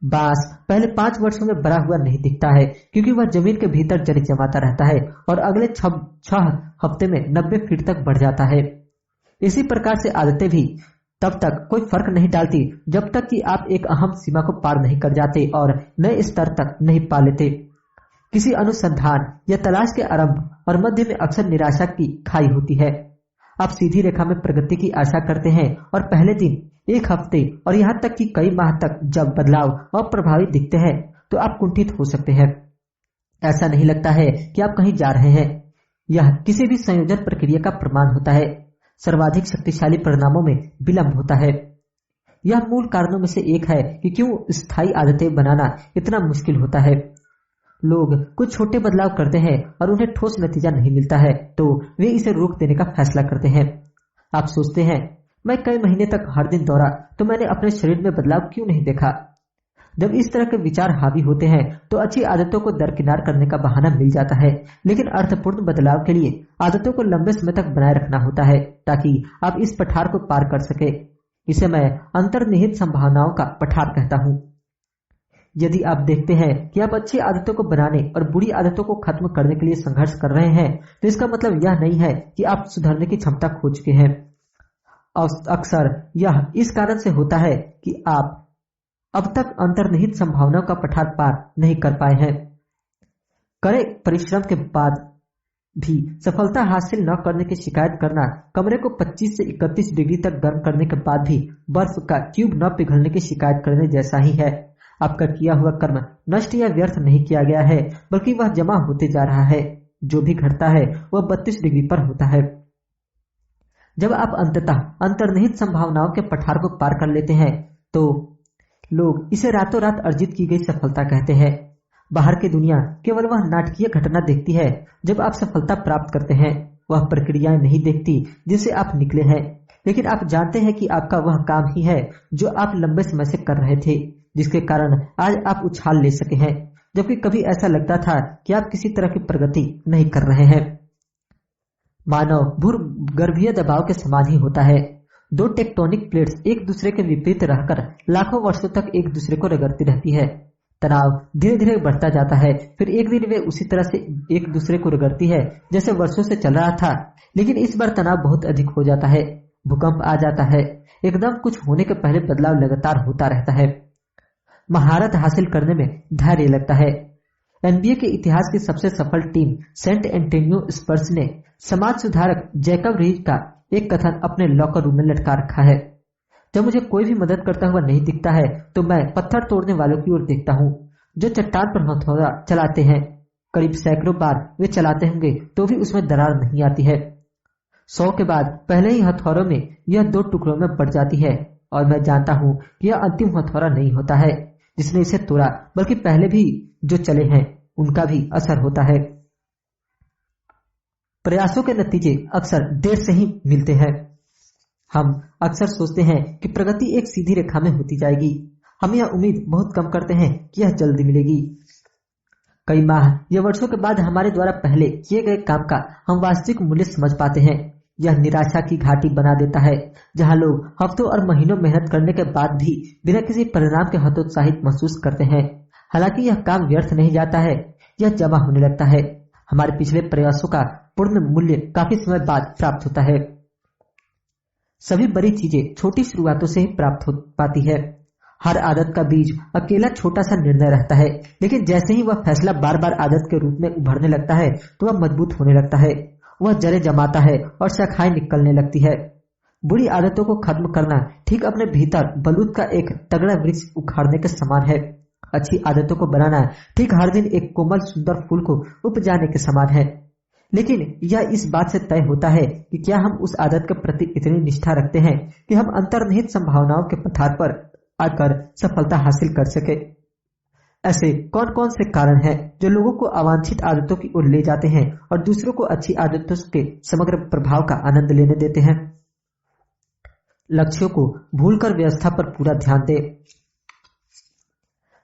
बांस पहले 5 वर्षों में बड़ा हुआ नहीं दिखता है, क्योंकि वह जमीन के भीतर जड़ जमाता रहता है और अगले 6 हफ्ते में 90 फीट तक बढ़ जाता है। इसी प्रकार से आदतें भी तब तक कोई फर्क नहीं डालती जब तक कि आप एक अहम सीमा को पार नहीं कर जाते और नए स्तर तक नहीं पा लेते। किसी अनुसंधान या तलाश के आरंभ और मध्य में अक्सर निराशा की खाई होती है। आप सीधी रेखा में प्रगति की आशा करते हैं और पहले दिन, एक हफ्ते और यहाँ तक कि कई माह तक जब बदलाव अप्रभावी दिखते हैं तो आप कुंठित हो सकते हैं। ऐसा नहीं लगता है कि आप कहीं जा रहे हैं। यह किसी भी संयोजन प्रक्रिया का प्रमाण होता है। सर्वाधिक शक्तिशाली परिणामों में विलंब होता है। यह मूल कारणों में से एक है कि क्यों स्थायी आदतें बनाना इतना मुश्किल होता है। लोग कुछ छोटे बदलाव करते हैं और उन्हें ठोस नतीजा नहीं मिलता है तो वे इसे रोक देने का फैसला करते हैं। आप सोचते हैं, मैं कई महीने तक हर दिन दौड़ा तो मैंने अपने शरीर में बदलाव क्यों नहीं देखा। जब इस तरह के विचार हावी होते हैं तो अच्छी आदतों को दरकिनार करने का बहाना मिल जाता है, लेकिन अर्थपूर्ण बदलाव के लिए आदतों को लंबे समय तक बनाए रखना होता है ताकि आप इस पठार को पार कर सके। इसे मैं अंतर्निहित संभावनाओं का पठार कहता हूँ। यदि आप देखते हैं कि आप अच्छी आदतों को बनाने और बुरी आदतों को खत्म करने के लिए संघर्ष कर रहे हैं तो इसका मतलब यह नहीं है कि आप सुधरने की क्षमता खो चुके हैं। अक्सर यह इस कारण से होता है कि आप अब तक अंतर्निहित संभावनाओं का पठार पार नहीं कर पाए हैं। कड़े परिश्रम के बाद भी सफलता हासिल न करने की शिकायत करना कमरे को 25 से 31 डिग्री तक गर्म करने के बाद भी बर्फ का क्यूब न पिघलने की शिकायत करने जैसा ही है। आपका किया हुआ कर्म नष्ट या व्यर्थ नहीं किया गया है, बल्कि वह जमा होते जा रहा है। जो भी घटता है वह 32 डिग्री पर होता है। जब आप अंततः अंतर्निहित संभावनाओं के पठार को पार कर लेते हैं तो लोग इसे रातों रात अर्जित की गई सफलता कहते हैं। बाहर की दुनिया केवल वह नाटकीय घटना देखती है जब आप सफलता प्राप्त करते हैं। वह प्रक्रियाएं नहीं देखती जिससे आप निकले हैं, लेकिन आप जानते हैं कि आपका वह काम ही है जो आप लंबे समय से कर रहे थे, जिसके कारण आज आप उछाल ले सके हैं, जबकि कभी ऐसा लगता था कि आप किसी तरह की प्रगति नहीं कर रहे हैं। मानव भूगर्भीय दबाव के समान ही होता है। 2 टेक्टोनिक प्लेट्स एक दूसरे के विपरीत रहकर लाखों वर्षों तक एक दूसरे को रगड़ती रहती है। तनाव धीरे धीरे बढ़ता जाता है, फिर एक दिन वे उसी तरह से एक दूसरे को रगड़ती है जैसे वर्षों से चल रहा था, लेकिन इस बार तनाव बहुत अधिक हो जाता है। भूकंप आ जाता है। एकदम कुछ होने के पहले बदलाव लगातार होता रहता है। महारत हासिल करने में धैर्य लगता है। एनबीए के इतिहास की सबसे सफल टीम सेंट एंटोनियो स्पर्स ने समाज सुधारक जैकब रीज का एक कथन अपने लॉकर रूम में लटका रखा है। जब मुझे कोई भी मदद करता हुआ नहीं दिखता है तो मैं पत्थर तोड़ने वालों की ओर देखता हूँ जो चट्टान पर हथौड़ा चलाते हैं। करीब सैकड़ों बार वे चलाते होंगे तो भी उसमें दरार नहीं आती है। 100 के बाद पहले ही हथौड़ों में यह 2 टुकड़ों में बढ़ जाती है और मैं जानता हूँ कि यह अंतिम हथौड़ा नहीं होता है जिसने इसे तोड़ा, बल्कि पहले भी जो चले हैं उनका भी असर होता है। प्रयासों के नतीजे अक्सर देर से ही मिलते हैं। हम अक्सर सोचते हैं कि प्रगति एक सीधी रेखा में होती जाएगी। हम यह उम्मीद बहुत कम करते हैं कि यह जल्दी मिलेगी। कई माह या वर्षों के बाद हमारे द्वारा पहले किए गए काम का हम वास्तविक मूल्य समझ पाते हैं। यह निराशा की घाटी बना देता है, जहां लोग हफ्तों और महीनों मेहनत करने के बाद भी बिना किसी परिणाम के हतोत्साहित महसूस करते हैं। हालांकि यह काम व्यर्थ नहीं जाता है, यह जमा होने लगता है। हमारे पिछले प्रयासों का पूर्ण मूल्य काफी समय बाद प्राप्त होता है। सभी बड़ी चीजें छोटी शुरुआतों से ही प्राप्त हो पाती है। हर आदत का बीज अकेला छोटा सा निर्णय रहता है, लेकिन जैसे ही वह फैसला बार बार आदत के रूप में उभरने लगता है तो वह मजबूत होने लगता है। वह जड़ें जमाता है और शाखाएं निकलने लगती है। बुरी आदतों को खत्म करना ठीक अपने भीतर बलूत का एक तगड़ा वृक्ष उखाड़ने के समान है। अच्छी आदतों को बनाना ठीक हर दिन एक कोमल सुंदर फूल को उपजाने के समान है। लेकिन यह इस बात से तय होता है कि क्या हम उस आदत के प्रति इतनी निष्ठा रखते हैं कि हम अंतर्निहित संभावनाओं के पथार पर आकर सफलता हासिल कर सके। ऐसे कौन कौन से कारण हैं जो लोगों को अवांछित आदतों की ओर ले जाते हैं और दूसरों को अच्छी आदतों के समग्र प्रभाव का आनंद लेने देते हैं? लक्ष्यों को भूलकर व्यवस्था पर पूरा ध्यान दें।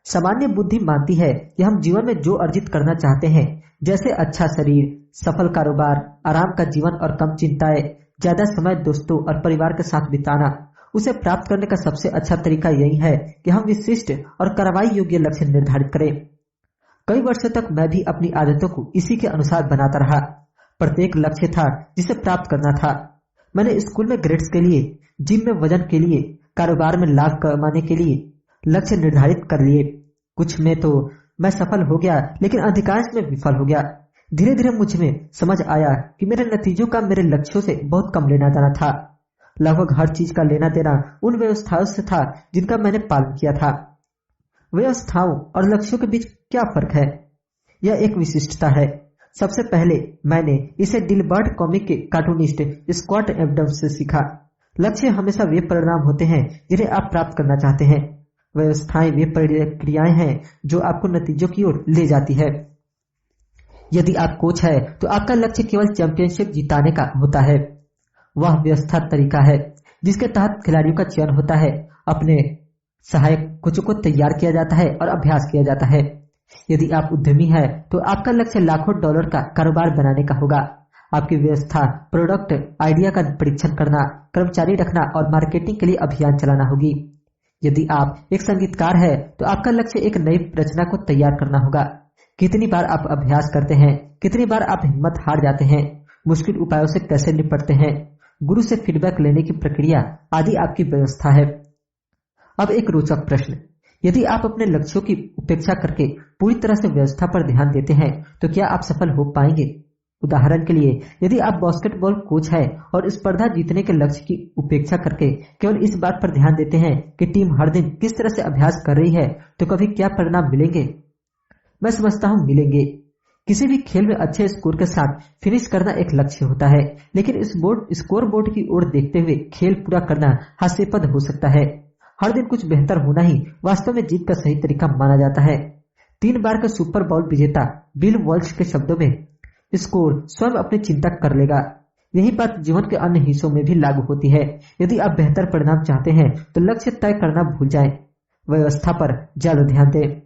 सामान्य बुद्धि मानती है कि हम जीवन में जो अर्जित करना चाहते हैं, जैसे अच्छा शरीर, सफल कारोबार, आराम का जीवन और कम चिंताएं, ज्यादा समय दोस्तों और परिवार के साथ बिताना, उसे प्राप्त करने का सबसे अच्छा तरीका यही है कि हम विशिष्ट और कार्रवाई योग्य लक्ष्य निर्धारित करें। कई वर्षों तक मैं भी अपनी आदतों को इसी के अनुसार बनाता रहा। प्रत्येक लक्ष्य था जिसे प्राप्त करना था। मैंने स्कूल में ग्रेड्स के लिए, जिम में वजन के लिए, कारोबार में लाभ कमाने के लिए लक्ष्य निर्धारित कर लिए। कुछ में तो मैं सफल हो गया, लेकिन अधिकांश में विफल हो गया। धीरे धीरे मुझ में समझ आया कि मेरे नतीजों का मेरे लक्ष्यों से बहुत कम लेना देना था। लगभग हर चीज का लेना देना उन व्यवस्थाओं से था जिनका मैंने पालन किया था। व्यवस्थाओं और लक्ष्यों के बीच क्या फर्क है? यह एक विशिष्टता है। सबसे पहले मैंने इसे डिलबर्ट कॉमिक के कार्टूनिस्ट स्कॉट एडम्स से सीखा। लक्ष्य हमेशा वे परिणाम होते हैं जिन्हें आप प्राप्त करना चाहते हैं। व्यवस्थाएं वे प्रक्रियाएं हैं जो आपको नतीजों की ओर ले जाती है। यदि आप कोच है तो आपका लक्ष्य केवल चैंपियनशिप जिताने का होता है। वह व्यवस्था तरीका है जिसके तहत खिलाड़ियों का चयन होता है, अपने सहायक कोचों को तैयार किया जाता है और अभ्यास किया जाता है। यदि आप उद्यमी है तो आपका लक्ष्य लाखों डॉलर का कारोबार बनाने का होगा। आपकी व्यवस्था प्रोडक्ट आइडिया का परीक्षण करना, कर्मचारी रखना और मार्केटिंग के लिए अभियान चलाना होगी। यदि आप एक संगीतकार है तो आपका लक्ष्य एक नई रचना को तैयार करना होगा। कितनी बार आप अभ्यास करते हैं, कितनी बार आप हिम्मत हार जाते हैं, मुश्किल उपायों से कैसे निपटते हैं, गुरु से फीडबैक लेने की प्रक्रिया आदि आपकी व्यवस्था है। अब एक रोचक प्रश्न, यदि आप अपने लक्ष्यों की उपेक्षा करके पूरी तरह से व्यवस्था पर ध्यान देते हैं तो क्या आप सफल हो पाएंगे? उदाहरण के लिए, यदि आप बास्केटबॉल कोच हैं और स्पर्धा जीतने के लक्ष्य की उपेक्षा करके केवल इस बात पर ध्यान देते हैं कि टीम हर दिन किस तरह से अभ्यास कर रही है, तो कभी क्या परिणाम मिलेंगे? मैं समझता हूं मिलेंगे। किसी भी खेल में अच्छे स्कोर के साथ फिनिश करना एक लक्ष्य होता है, लेकिन इस स्कोर बोर्ड की ओर देखते हुए खेल पूरा करना हास्यास्पद हो सकता है। हर दिन कुछ बेहतर होना ही वास्तव में जीत का सही तरीका माना जाता है। 3 बार के सुपर बाउल विजेता बिल वॉल्श के शब्दों में, स्कोर स्वयं अपनी चिंता कर लेगा। यही बात जीवन के अन्य हिस्सों में भी लागू होती है। यदि आप बेहतर परिणाम चाहते हैं तो लक्ष्य तय करना भूल जाएं, व्यवस्था पर ज्यादा ध्यान दें।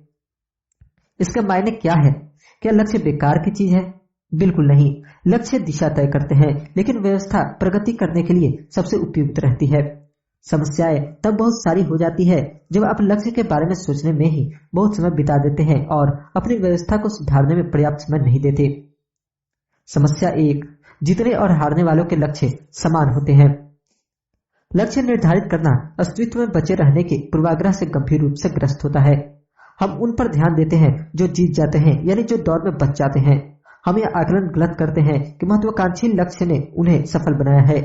इसका मायने क्या है? क्या लक्ष्य बेकार की चीज है? बिल्कुल नहीं। लक्ष्य दिशा तय करते हैं, लेकिन व्यवस्था प्रगति करने के लिए सबसे उपयुक्त रहती है। समस्याएं तब बहुत सारी हो जाती है जब आप लक्ष्य के बारे में सोचने में ही बहुत समय बिता देते हैं और अपनी व्यवस्था को सुधारने में पर्याप्त समय नहीं देते। समस्या 1, जीतने और हारने वालों के लक्ष्य समान होते हैं। लक्ष्य निर्धारित करना अस्तित्व में बचे रहने के पूर्वाग्रह से गंभीर रूप से ग्रस्त होता है। हम उन पर ध्यान देते हैं जो जीत जाते हैं, यानी जो दौड़ में बच जाते हैं। हम यह आकलन गलत करते हैं कि महत्वाकांक्षी लक्ष्य ने उन्हें सफल बनाया है।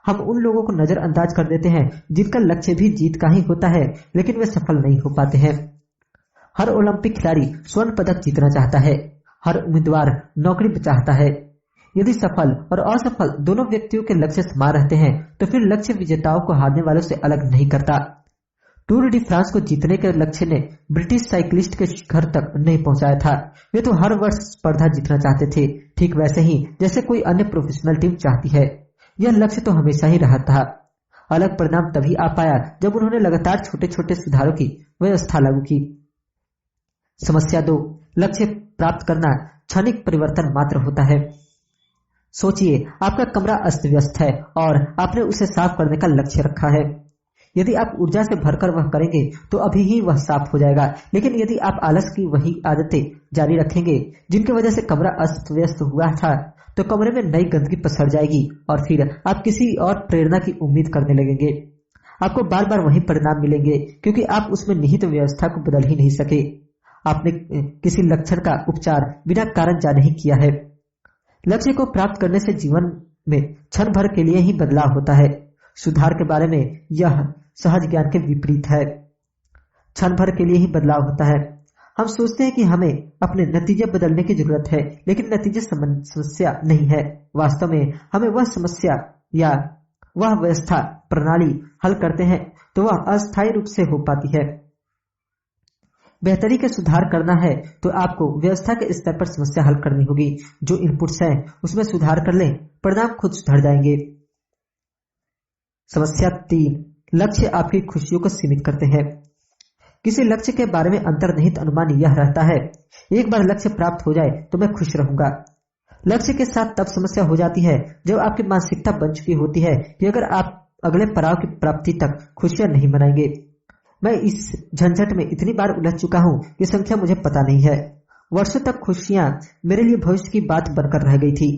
हम उन लोगों को नजरअंदाज कर देते हैं जिनका लक्ष्य भी जीत का ही होता है, लेकिन वे सफल नहीं हो पाते हैं। हर ओलंपिक खिलाड़ी स्वर्ण पदक जीतना चाहता है। हर उम्मीदवार नौकरी चाहता है। यदि सफल और असफल दोनों व्यक्तियों के लक्ष्य समान रहते हैं तो फिर लक्ष्य विजेताओं को हारने वालों से अलग नहीं करता। टूर डी फ्रांस को जीतने के लक्ष्य ने ब्रिटिश साइकिलिस्ट के शिखर तक नहीं पहुंचाया था। वे तो हर वर्ष स्पर्धा जीतना चाहते थे, ठीक वैसे ही जैसे कोई अन्य प्रोफेशनल टीम चाहती है। यह लक्ष्य तो हमेशा ही रहा था। अलग परिणाम तभी आ पाया जब उन्होंने लगातार छोटे छोटे सुधारों की व्यवस्था लागू की। समस्या 2, लक्ष्य प्राप्त करना क्षणिक परिवर्तन मात्र होता है। सोचिए, आपका कमरा अस्त व्यस्त है और आपने उसे साफ करने का लक्ष्य रखा है। यदि आप ऊर्जा से भरकर वह करेंगे तो अभी ही वह साफ हो जाएगा, लेकिन यदि आप आलस की वही आदतें जारी रखेंगे जिनकी वजह से कमरा अस्त व्यस्त हुआ था, तो कमरे में नई गंदगी पसर जाएगी और फिर आप किसी और प्रेरणा की उम्मीद करने लगेंगे। आपको बार बार वही परिणाम मिलेंगे, क्योंकि आप उसमें निहित व्यवस्था को बदल ही नहीं सके। आपने किसी लक्षण का उपचार बिना कारण जाने ही किया है। लक्ष्य को प्राप्त करने से जीवन में क्षण भर के लिए ही बदलाव होता है। सुधार के बारे में यह सहज ज्ञान के विपरीत है। क्षण भर के लिए ही बदलाव होता है। हम सोचते हैं कि हमें अपने नतीजे बदलने की जरूरत है, लेकिन नतीजे समस्या नहीं है। वास्तव में हमें वह समस्या या वह व्यवस्था प्रणाली हल करते हैं तो वह अस्थायी रूप से हो पाती है। बेहतरी के सुधार करना है तो आपको व्यवस्था के स्तर पर समस्या हल करनी होगी। जो इनपुट्स हैं उसमें सुधार कर लें, परिणाम खुद सुधर जाएंगे। समस्या 3, लक्ष्य आपकी खुशियों को सीमित करते हैं। किसी लक्ष्य के बारे में अंतर्निहित अनुमान यह रहता है, एक बार लक्ष्य प्राप्त हो जाए तो मैं खुश रहूंगा। लक्ष्य के साथ तब समस्या हो जाती है जब आपकी मानसिकता बन चुकी होती है कि अगर आप अगले पड़ाव की प्राप्ति तक खुशियां नहीं मनाएंगे। मैं इस झंझट में इतनी बार उलझ चुका हूं कि संख्या मुझे पता नहीं है। वर्षों तक खुशियां मेरे लिए भविष्य की बात बनकर रह गई थी।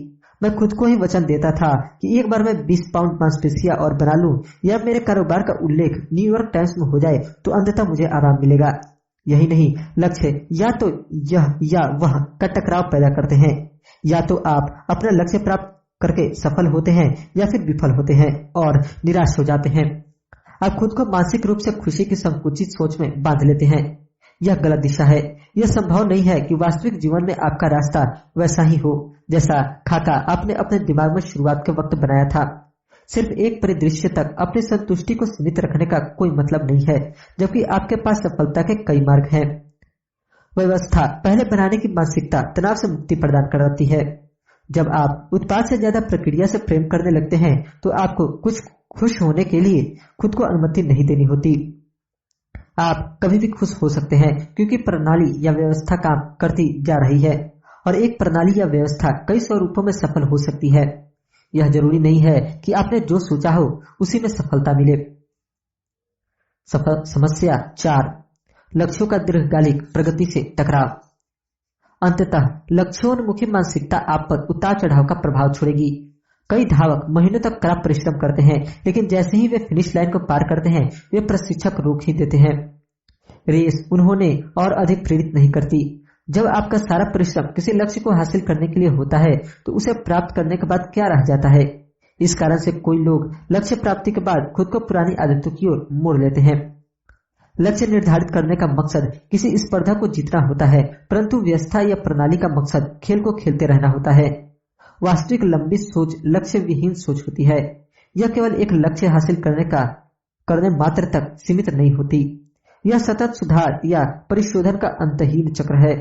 मैं खुद को ही वचन देता था कि एक बार मैं 20 पाउंड मांसपेशियां और बना लूं या मेरे कारोबार का उल्लेख न्यूयॉर्क टाइम्स में हो जाए तो अंततः मुझे आराम मिलेगा। यही नहीं, लक्ष्य या तो यह या वह का टकराव पैदा करते हैं। या तो आप अपना लक्ष्य प्राप्त करके सफल होते हैं या फिर विफल होते हैं और निराश हो जाते हैं। आप खुद को मानसिक रूप से खुशी की संकुचित सोच में बांध लेते हैं। यह गलत दिशा है। यह संभव नहीं है कि वास्तविक जीवन में आपका रास्ता वैसा ही हो जैसा खाका आपने अपने दिमाग में शुरुआत के वक्त बनाया था। सिर्फ एक परिदृश्य तक अपनी संतुष्टि को सीमित रखने का कोई मतलब नहीं है, जबकि आपके पास सफलता के कई मार्ग हैं। व्यवस्था पहले बनाने की मानसिकता तनाव से मुक्ति प्रदान कराती है। जब आप उत्पाद से ज्यादा प्रक्रिया से प्रेम करने लगते हैं तो आपको कुछ खुश होने के लिए खुद को अनुमति नहीं देनी होती। आप कभी भी खुश हो सकते हैं क्योंकि प्रणाली या व्यवस्था काम करती जा रही है, और एक प्रणाली या व्यवस्था कई स्वरूपों में सफल हो सकती है। यह जरूरी नहीं है कि आपने जो सोचा हो उसी में सफलता मिले। समस्या 4, लक्ष्यों का दीर्घकालिक प्रगति से टकराव। अंततः लक्ष्योन्मुखी मानसिकता आप पर उतार चढ़ाव का प्रभाव छोड़ेगी। कई धावक महीनों तक कड़ा परिश्रम करते हैं, लेकिन जैसे ही वे फिनिश लाइन को पार करते हैं वे प्रशिक्षक रोक ही देते हैं। रेस उन्होंने और अधिक प्रेरित नहीं करती। जब आपका सारा परिश्रम किसी लक्ष्य को हासिल करने के लिए होता है तो उसे प्राप्त करने के बाद क्या रह जाता है। इस कारण से कोई लोग लक्ष्य प्राप्ति के बाद खुद को पुरानी आदतों की ओर मोड़ लेते हैं। लक्ष्य निर्धारित करने का मकसद किसी स्पर्धा को जीतना होता है, परंतु व्यवस्था या प्रणाली का मकसद खेल को खेलते रहना होता है। वास्तविक लंबी सोच लक्ष्य विहीन सोच होती है। यह केवल एक लक्ष्य हासिल करने मात्र तक सीमित नहीं होती। यह सतत सुधार या परिशोधन का अंतहीन चक्र है।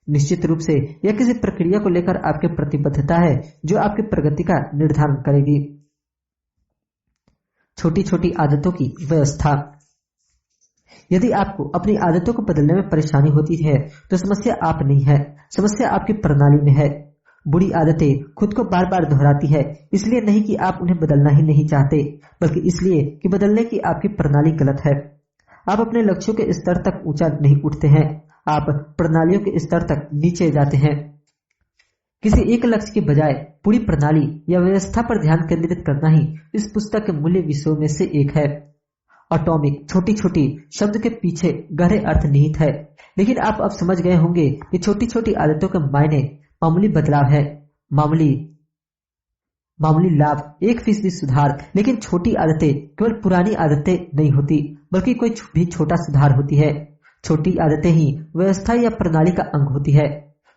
निश्चित रूप से यह किसी प्रक्रिया को लेकर आपकी प्रतिबद्धता है जो आपकी प्रगति का निर्धारण करेगी। छोटी छोटी आदतों की व्यवस्था। यदि आपको अपनी आदतों को बदलने में परेशानी होती है तो समस्या आप नहीं है, समस्या आपकी प्रणाली में है। बुरी आदतें खुद को बार बार दोहराती है, इसलिए नहीं कि आप उन्हें बदलना ही नहीं चाहते, बल्कि इसलिए कि बदलने की आपकी प्रणाली गलत है। आप अपने लक्ष्यों के स्तर तक ऊंचा नहीं उठते हैं, आप प्रणालियों के स्तर तक नीचे जाते हैं। किसी एक लक्ष्य के बजाय पूरी प्रणाली या व्यवस्था पर ध्यान केंद्रित करना ही इस पुस्तक के मूल्य विषयों में से एक है। एटॉमिक छोटी छोटी शब्द के पीछे गहरे अर्थ निहित है, लेकिन आप अब समझ गए होंगे कि छोटी छोटी आदतों के मायने मामूली बदलाव है, मामूली लाभ, 1% सुधार। लेकिन छोटी आदतें केवल पुरानी आदतें नहीं होती, बल्कि कोई भी छोटा सुधार होती है। छोटी आदतें ही व्यवस्था या प्रणाली का अंग होती है।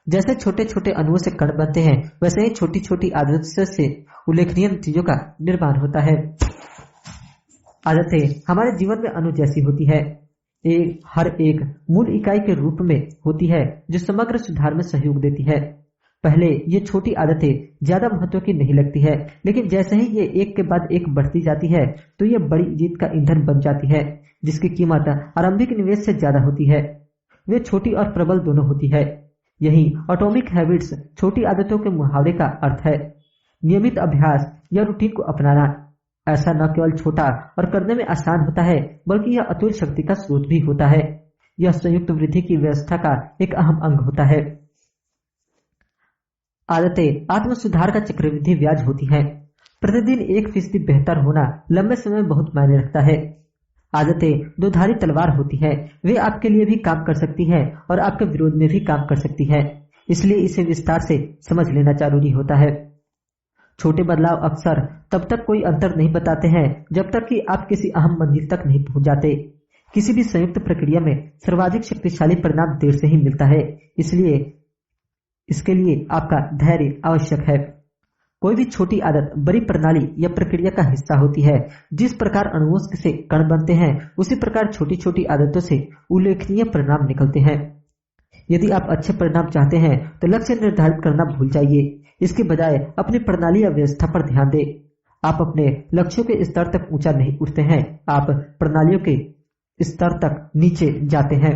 जैसे छोटे छोटे अणुओं से कण बनते हैं, वैसे ही छोटी छोटी आदतों से उल्लेखनीय नतीजों का निर्माण होता है। आदतें हमारे जीवन में अणु जैसी होती है, हर एक मूल इकाई के रूप में होती है जो समग्र सुधार में सहयोग देती है। पहले ये छोटी आदतें ज्यादा महत्व की नहीं लगती है, लेकिन जैसे ही ये एक के बाद एक बढ़ती जाती है तो ये बड़ी जीत का ईंधन बन जाती है, जिसकी कीमत आरंभिक निवेश से ज्यादा होती है। वे छोटी और प्रबल दोनों होती है। यही एटॉमिक हैबिट्स छोटी आदतों के मुहावरे का अर्थ है। नियमित अभ्यास या रूटीन को अपनाना ऐसा न केवल छोटा और करने में आसान होता है, बल्कि यह अतुल शक्ति का स्रोत भी होता है। यह संयुक्त वृद्धि की व्यवस्था का एक अहम अंग होता है। आदतें आत्म सुधार का चक्रवृद्धि ब्याज होती है। प्रतिदिन 1% बेहतर होना लंबे समय में बहुत मायने रखता है। आदतें दो धारी तलवार होती है, वे आपके लिए भी काम कर सकती है और आपके विरोध में भी काम कर सकती है, इसलिए इसे विस्तार से समझ लेना जरूरी होता है। छोटे बदलाव अक्सर तब तक कोई अंतर नहीं बताते हैं जब तक कि आप किसी अहम मंजिल तक नहीं पहुंच जाते। किसी भी संयुक्त प्रक्रिया में सर्वाधिक शक्तिशाली परिणाम देर से ही मिलता है, इसलिए इसके लिए आपका धैर्य आवश्यक है। कोई भी छोटी आदत बड़ी प्रणाली या प्रक्रिया का हिस्सा होती है। जिस प्रकार अणुओं से कण बनते हैं, उसी प्रकार छोटी छोटी आदतों से उल्लेखनीय परिणाम निकलते हैं। यदि आप अच्छे परिणाम चाहते हैं तो लक्ष्य निर्धारित करना भूल जाइए। इसके बजाय अपनी प्रणाली या व्यवस्था पर ध्यान दें। आप अपने लक्ष्यों के स्तर तक ऊंचा नहीं उठते हैं, आप प्रणालियों के स्तर तक नीचे जाते हैं।